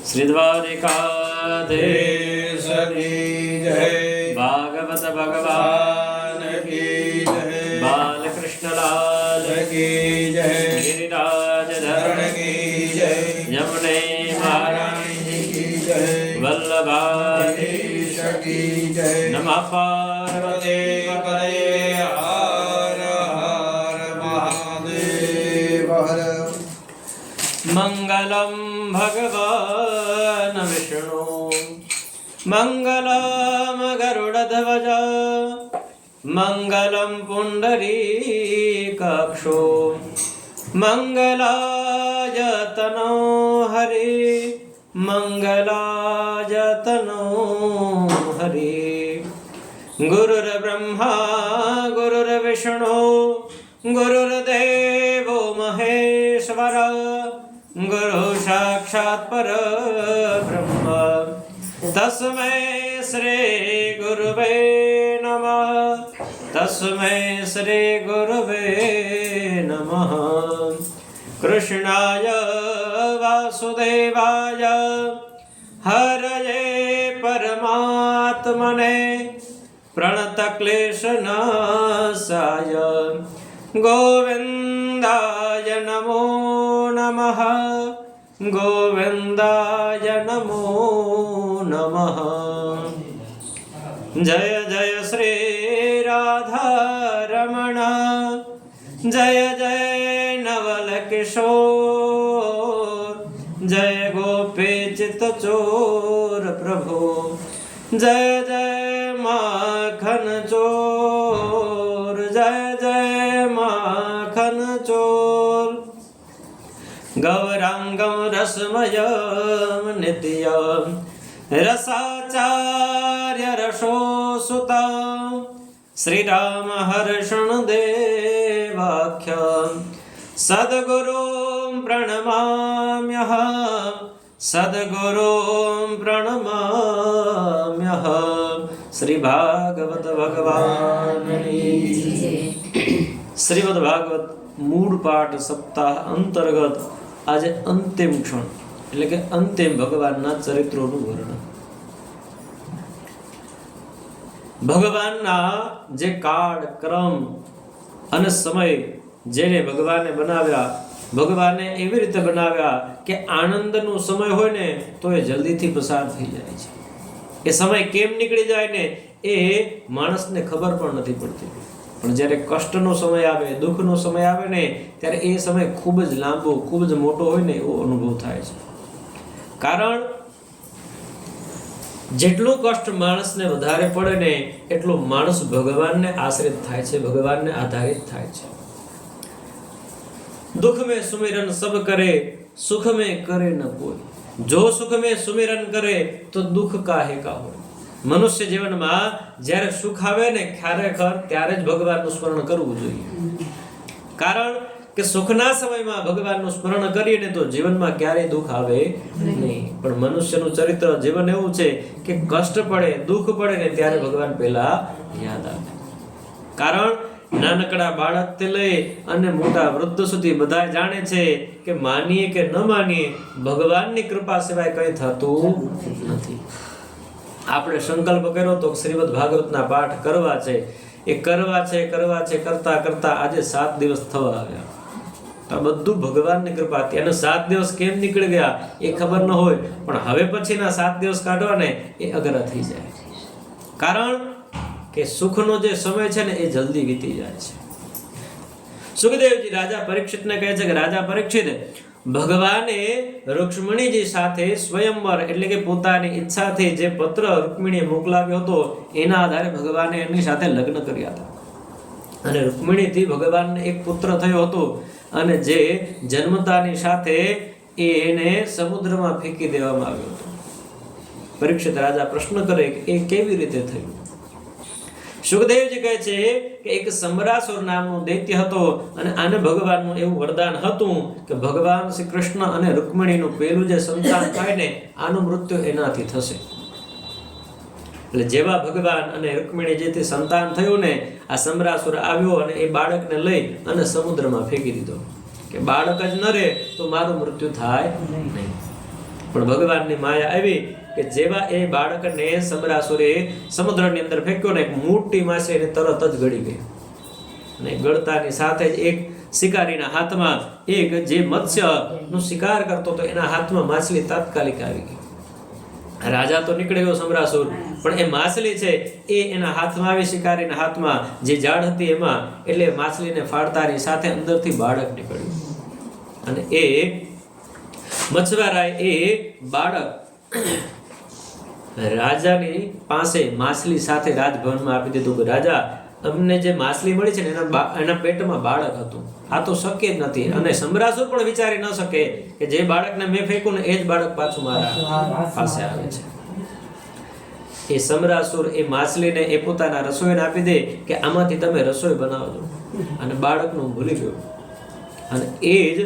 श्री द्वारिकाधीश की जय। भागवत भगवान की जय। बालकृष्ण लाल की जय। गिरिराज धरण की जय। यमुने महारानी की जय। वल्लभाधीश की जय। नमः पार्वती पतये हर हर महादेव हर। मंगलम भगवान विष्णु मंगलम गरुड़ध्वज मंगलम पुंडरीकाक्षो मंगलाय तनो हरि मंगलाय तनो हरि। गुरुर्ब्रह्मा गुरुर्विष्णु गुरुर्देवो महेश्वर गुरु साक्षात् परब्रह्म तस्मै श्री गुरुवे नमः तस्मै श्री गुरुवे नमः। कृष्णाय वासुदेवाय हरये परमात्मने प्रणतक्लेशनाशाय गोविन्दाय नमो नमः गोविन्दाय नमो नमः। जय जय श्री राधा रमण जय जय नवल किशोर जय गोपी चित चोर प्रभु जय जय माखन चोर जय जय माखन चोर। गौरांगम रसमयम नित्यम रसाचार्य रसोसुत श्रीराम हर्षण देवाख्यम सद्गुरुं प्रणमाम्यहम् सद्गुरुं प्रणमाम्यहम्। श्री भागवत भगवान श्रीमद् भागवत मूળ પાઠ સપ્તાહ અંતર્ગત આજે અંતિમ ક્ષણ એટલે કે અંતિમ ભગવાનના ચરિત્રોનું વર્ણન. ભગવાનના જે કાળ ક્રમ અને સમય જેને ભગવાને બનાવ્યા, ભગવાને એવી રીતે બનાવ્યા કે આનંદનો સમય હોય ને તો એ જલ્દીથી પસાર થઈ જાય છે. એ સમય કેમ નીકળી જાય ને એ માણસને ખબર પણ નથી પડતી. પણ જ્યારે કષ્ટનો સમય આવે, દુઃખનો સમય આવે ને ત્યારે એ સમય ખૂબ જ લાંબો, ખૂબ જ મોટો હોય ને એવો અનુભવ થાય છે. કારણ જેટલું કષ્ટ માણસને વધારે પડે ને એટલો માણસ ભગવાનને આશ્રિત થાય છે, ભગવાનને આધારિત થાય છે. दुख में सुमिरन सब करे सुख में करे न कोई जो सुख में सुमिरन करे तो दुख काहे का हो. મનુષ્ય જીવનમાં જ્યારે સુખ આવે ને ખરેખર ત્યારે જ ભગવાનનું સ્મરણ કરવું જોઈએ. કારણ કે સુખના સમયમાં ભગવાનનું સ્મરણ કરીએ ને તો જીવનમાં ક્યારેય દુઃખ આવે નહીં. પણ મનુષ્યનું ચરિત્ર જીવન એવું છે કે કષ્ટ પડે, દુઃખ પડે ને ત્યારે ભગવાન પહેલા યાદ આવે. કારણ નાનકડા બાળકથી લઈ અને મોટા વૃદ્ધ સુધી બધા જાણે છે કે માનીએ કે ન માનીએ ભગવાનની કૃપા સિવાય કંઈ થતું નથી. આપણે સંકલ્પ કર્યો તો શ્રીમદ ભાગવતના પાઠ કરવા છે, એ કરવા છે કરતા કરતા આજે 7 દિવસ થવા આવ્યા. તો બધું ભગવાનની કૃપા હતી. અને 7 દિવસ કેમ નીકળી ગયા એ ખબર ન હોય, પણ હવે પછીના 7 દિવસ કાઢવાને એ અઘરા થઈ જાય. કારણ કે સુખનો જે સમય છે ને એ જલ્દી વીતી જાય છે. સુખદેવજી રાજા પરીક્ષિતને કહે છે કે રાજા પરીક્ષિત, ભગવાને રૂક્ષ્મણીજી સાથે સ્વયંવર એટલે કે પોતાની ઈચ્છાથી જે પત્ર રૂક્મિણીએ મોકલાવ્યો હતો એના આધારે ભગવાને એની સાથે લગ્ન કર્યા હતા. અને રૂક્મિણીથી ભગવાનને એક પુત્ર થયો હતો અને જે જન્મતાની સાથે એને સમુદ્રમાં ફેંકી દેવામાં આવ્યો હતો. પરીક્ષિત રાજા પ્રશ્ન કરે કે એ કેવી રીતે થયું? સુખદેવજી કહે છે કે એક સમરાસુર નામનો દૈત્ય હતો અને આને ભગવાનનું એવું વરદાન હતું કે ભગવાન શ્રી કૃષ્ણ અને રૂક્મિણીનું પહેલું જે સંતાન થાય ને આનું મૃત્યુ એનાથી થશે. એટલે જેવા ભગવાન અને રૂક્મિણી જેથી સંતાન થયું ને આ સમરાસુર આવ્યો અને એ બાળકને લઈ અને સમુદ્રમાં ફેંકી દીધો કે બાળક જ ન રહે તો મારું મૃત્યુ થાય નહીં. પણ ભગવાનની માયા આવી કે જેવા એ બાળકને સમરાસુરે સમુદ્રની અંદર ફેંક્યો ને એક મોટી માછલી તરત જ ગળી ગઈ, અને ગળતાની સાથે જ એક શિકારીના હાથમાં એક જે મત્સ્યનો શિકાર કરતો હતો એના હાથમાં માછલી તાત્કાલિક આવી ગઈ. રાજા તો નીકળી ગયો સમરાસુર, પણ એ માછલી છે એ એના હાથમાં આવી, શિકારીના હાથમાં જે ઝાડ હતી એમાં, એટલે માછલીને ફાડતાની સાથે અંદરથી બાળક નીકળ્યું. અને એ મછવારાએ એ બાળક રાજાની પાસે માછલી સાથે રાજભવનમાં આપી દીધું કે રાજા, અમને જે માછલી મળી છે ને એના પેટમાં બાળક હતું. આ તો શક્ય જ નથી, અને સમરાસુર પણ વિચારી ન શકે કે જે બાળકને મેં ફેંક્યું ને એ જ બાળક પાછું મારા પાસે આવે છે. એ સમરાસુર એ માછલીને એ પોતાના રસોઈને આપી દે કે આમાંથી તમે રસોઈ બનાવજો, અને બાળકનું ભૂલી ગયો. અને એ જ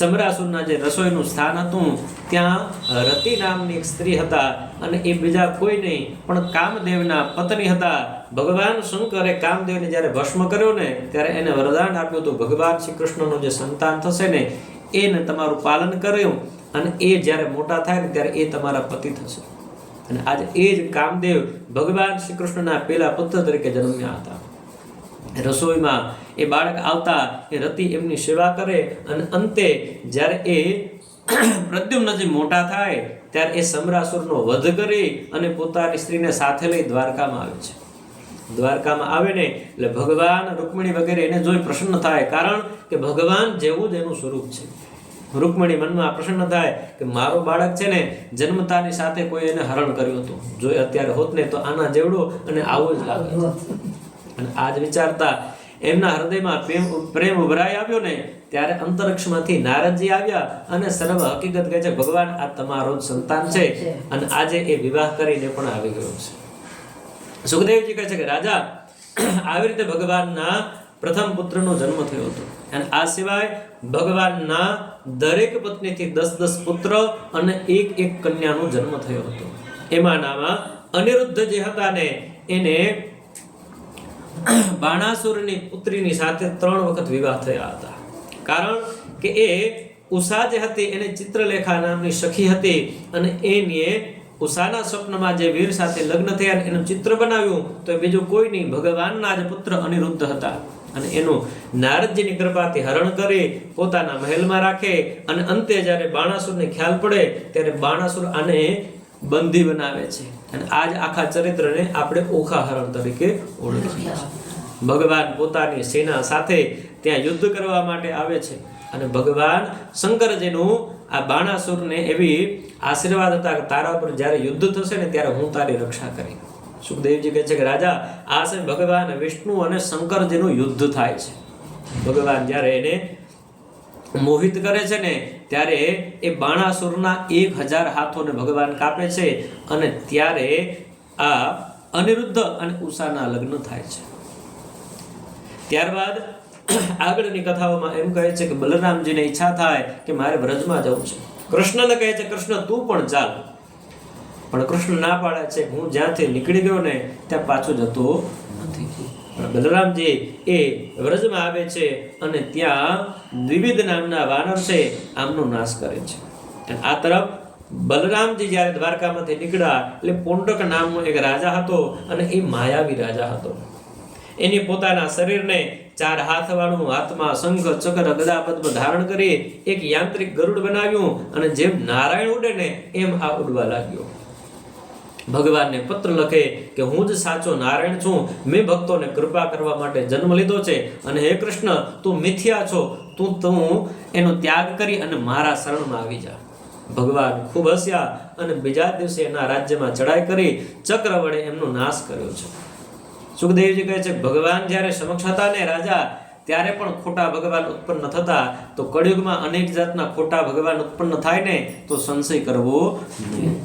સમરાસુરના જે રસોઈનું સ્થાન હતું ત્યાં રતિ નામની એક સ્ત્રી હતા, અને એ બીજા કોઈ નહીં પણ કામદેવના પત્ની હતા. ભગવાન શંકરે કામદેવને જ્યારે ભસ્મ કર્યો ને ત્યારે એને વરદાન આપ્યું હતું, ભગવાન શ્રી કૃષ્ણનું જે સંતાન થશે ને એને તમારું પાલન કર્યું, અને એ જ્યારે મોટા થાય ને ત્યારે એ તમારા પતિ થશે. અને આજે એ જ કામદેવ ભગવાન શ્રી કૃષ્ણના પહેલા પુત્ર તરીકે જન્મ્યા હતા. રસોઈમાં એ બાળક આવતા એ રતિ એમની સેવા કરે, અને અંતે જ્યારે એ પ્રદ્યુમ્નજી મોટા થાય ત્યારે એ સમરાસુરનો વધ કરી અને પોતાની સ્ત્રીને સાથે લઈ દ્વારકામાં આવે છે. દ્વારકામાં આવે ને એટલે ભગવાન રૂકમણી વગેરે એને જોઈ પ્રસન્ન થાય, કારણ કે ભગવાન જેવું જ એનું સ્વરૂપ છે. રૂકમણી મનમાં પ્રસન્ન થાય કે મારો બાળક છે ને જન્મતાની સાથે કોઈ એને હરણ કર્યું હતું, જો અત્યારે હોત ને તો આના જેવડો અને આવો જ લાગે. અને આજ વિચારતા એમના હૃદયમાં પ્રેમ ઉભરાઈ આવ્યો ને ત્યારે અંતરિક્ષમાંથી નારદજી આવ્યા અને સર્વ હકીકત કહે છે, ભગવાન આ તમારો જ સંતાન છે, અને આજે એ વિવાહ કરીને પણ આવી ગયો છે. સુખદેવજી કહે છે કે રાજા, આવી રીતે ભગવાનના પ્રથમ પુત્રનો જન્મ થયો હતો, અને આ સિવાય ભગવાનના દરેક પત્નીથી 10-10 પુત્ર અને એક કન્યાનો જન્મ થયો હતો. એમાંનામાં અનિરુદ્ધ જે હતા ને એને બાણાસુરની પુત્રીની સાથે 3 વખત વિવાહ થયા હતા, કારણ કે એ ઉષા જે હતી એને ચિત્રલેખા નામની સખી હતી, અને એને ઉષાના સ્વપ્નમાં જે વીર સાથે લગ્ન થયા એનું ચિત્ર બનાવ્યું તો એ બીજું કોઈ નહીં, ભગવાનના જ પુત્ર અનિરુદ્ધ હતા. અને એનું નારદજીની કૃપાથી હરણ કરી પોતાના મહેલમાં રાખે, અને અંતે જ્યારે બાણાસુરને ખ્યાલ પડે ત્યારે બાણાસુર આને બંધી બનાવે છે. અને આજ આખા ચરિત્રને આપણે ઓખાહરણ તરીકે ઓળખીએ છીએ. ભગવાન પોતાની સેના સાથે ત્યાં યુદ્ધ કરવા માટે આવે છે, અને ભગવાન શંકરજીનું આ બાણાસુરને એવી આશીર્વાદ હતા કે તારા પર જ્યારે યુદ્ધ થશે ને ત્યારે હું તારી રક્ષા કરી. સુખદેવજી કહે છે કે રાજા, આ છે ભગવાન વિષ્ણુ અને શંકરજીનું યુદ્ધ થાય છે. ભગવાન જ્યારે એને મોહિત કરે છે ને ત્યારે એ બાણાસુરના 1000 હાથોને ભગવાન કાપે છે, અને ત્યારે આ અનિરુદ્ધ અને ઉષાના લગ્ન થાય છે. ત્યારબાદ આગળની કથાઓમાં એમ કહે છે કે બલરામજીને ઈચ્છા થાય કે મારે વ્રજમાં જવું છે. કૃષ્ણને કહે છે, કૃષ્ણ તું પણ ચાલ, પણ કૃષ્ણ ના પાડે છે, હું જ્યાંથી નીકળી ગયો ને ત્યાં પાછો જતો નથી. બલરામજી એ વ્રજમાં આવે છે, અને ત્યાં દ્વિવિધ નામના વાનર છે આમનો નાશ કરે છે. આ તરફ બલરામજી જ્યારે દ્વારકામાંથી નીકળ્યા એટલે પોંડક નામનો એક રાજા હતો, અને એ માયાવી રાજા હતો. એની પોતાના શરીરને 4 હાથવાળું, હાથમાં શંખ, ચક્ર, ગદા, પદ્મ ધારણ કરી એક યાંત્રિક ગરુડ બનાવ્યું, અને જેમ નારાયણ ઉડે ને એમ આ ઉડવા લાગ્યો. ભગવાનને પત્ર લખે કે હું જ સાચો નારાયણ છું, મેં ભક્તોને કૃપા કરવા માટે જન્મ લીધો છે, અને હે કૃષ્ણ તું મિથ્યા છો, તું એનો ત્યાગ કરી અને મારા શરણમાં આવી જા. ભગવાન ખૂબ હસ્યા, અને બીજા દિવસે એના રાજ્યમાં ચડાઈ કરી ચક્ર વડે એમનો નાશ કર્યો છે. સુખદેવજી કહે છે, ભગવાન જ્યારે સમક્ષ હતા ને રાજા, ત્યારે પણ ખોટા ભગવાન ઉત્પન્ન થતા, તો કળિયુગમાં અનેક જાતના ખોટા ભગવાન ઉત્પન્ન થાય ને તો સંશય કરવો નહીં.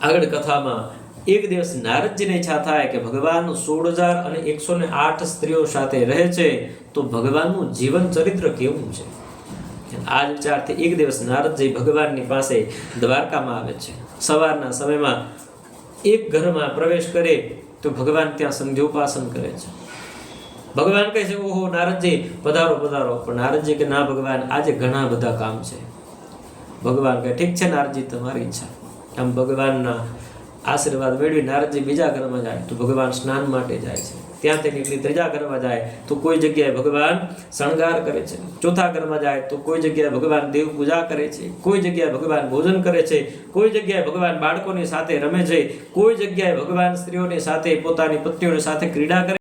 આગળ કથામાં એક દિવસ નારદજીને ઈચ્છા થાય કે ભગવાન 16,108 સ્ત્રીઓ સાથે રહે છે, તો ભગવાનનું જીવન ચરિત્ર કેવું છે. આ જ વિચારથી એક દિવસ નારદજી ભગવાનની પાસે દ્વારકામાં આવે છે. સવારના સમયમાં એક ઘરમાં પ્રવેશ કરે તો ભગવાન ત્યાં સંધ્યોપાસન કરે છે. ભગવાન કહે છે, ઓહો નારદજી પધારો પધારો. પણ નારદજી કે ના ભગવાન, આજે ઘણા બધા કામ છે. ભગવાન કહે ઠીક છે નારદજી, તમારી ઈચ્છા. આમ ભગવાનના આશીર્વાદ મેળવી નારદજી બીજા ઘરમાં જાય તો ભગવાન સ્નાન માટે જાય છે. ત્યાંથી નીકળી ત્રીજા ઘરમાં જાય તો કોઈ જગ્યાએ ભગવાન શણગાર કરે છે. ચોથા ઘરમાં જાય તો કોઈ જગ્યાએ ભગવાન દેવ પૂજા કરે છે, કોઈ જગ્યાએ ભગવાન ભોજન કરે છે, કોઈ જગ્યાએ ભગવાન બાળકોની સાથે રમે છે, કોઈ જગ્યાએ ભગવાન સ્ત્રીઓની સાથે પોતાની પત્નીઓની સાથે ક્રીડા કરે